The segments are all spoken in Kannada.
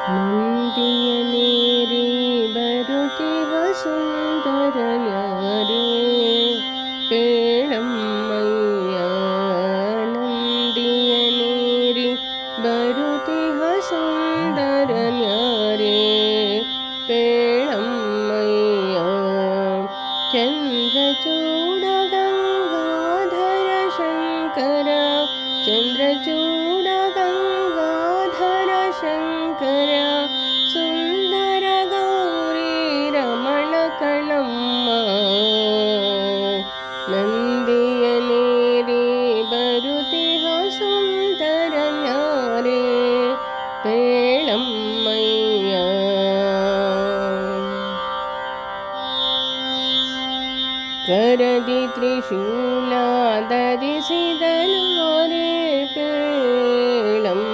ನಂದಿಯನೇರಿ ಬರುತಿಹ ಸುಂದರ ನ್ಯಾರೇ ಪೇಳಮ್ಮಯ್ಯ. ನಂದಿಯನೇರಿ ಬರುತಿಹ ಸುಂದರ ನ್ಯಾರೇ ಪೇಳಮ್ಮಯ್ಯ. ಚಂದ್ರಚೂಡ ಗಂಗಾಧರ ಶಂಕರ, ಚಂದ್ರಚೂಡ ಗಂಗಾಧರ ಶಂಕರ, ಸುಂದರ ಗೌರಿ ರಮಣ ಕಣಮ್ಮ. ನಂದಿಯನೇರಿ ಬರುತಿಹ ಸುಂದರ ನ್ಯಾರೇ ಪೇಳಮ್ಮಯ್ಯ. ಕರದಿ ತ್ರಿಶೂಲ ಧರಿಸಿದ ನಾರೇ ಪೇಳಮ್ಮಯ್ಯ.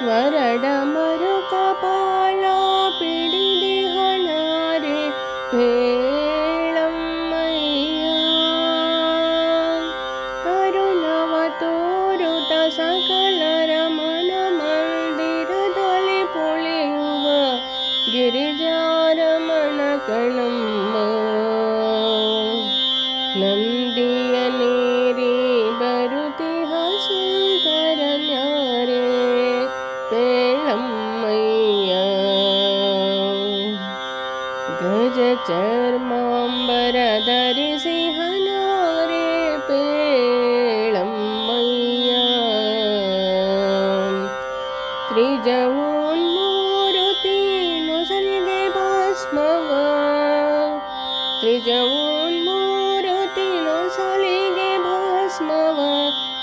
ವರಡ ಮರುಕಪಾಲ ಪಿಡಿದಿಹ ನಾರೇ ಪೇಳಮ್ಮಯ್ಯ. ಕರುಣವ ತೋರುತ ಸಕಲರ ಮನ ಮಂದಿರದಲ್ಲಿ ಪೊಳೆಯುವ ಗಿರಿಜಾರಮಣ ಕಣಮ್ಮ. ನಂದಿಯನೇರಿ ಬರುತಿಹ ಸುಂದರ ನ್ಯಾರೇ ಪೇಳಮ್ಮಯ್ಯ. ಗಜ ಚರ್ಮಾಂಬರ ಧರಿಸಿಹ ನಾರೇ ಪೇಳಮ್ಮಯ್ಯ. ತ್ರಿಜವೋನ್ಮೂರುತಿ ನೊಸಲಿಗೆ ಭಸ್ಮವ, ತ್ರಿಜವೋನ್ಮೂರುತಿ ನೊಸಲಿಗೆ ಭಸ್ಮವ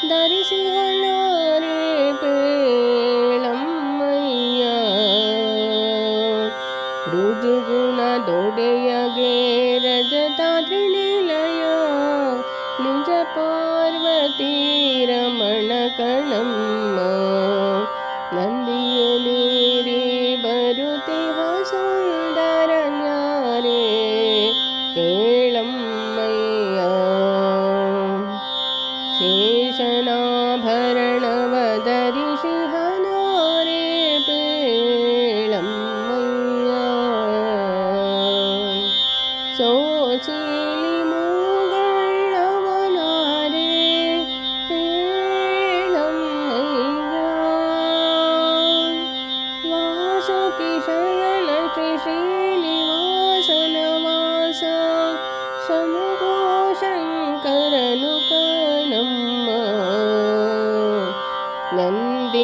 ಧರಿಸಿಹ ನಾರೇ ಪೇಳಮ್ಮಯ್ಯ. ಋಜುಗುಣದೊಡೆಯಗೆ ರಜತಾದ್ರಿ ನಿಲಯ, ನಿಜ ಪಾರ್ವತಿ ರಮಣ ಕಣಮ್ಮ. ನಂದಿಯನೇ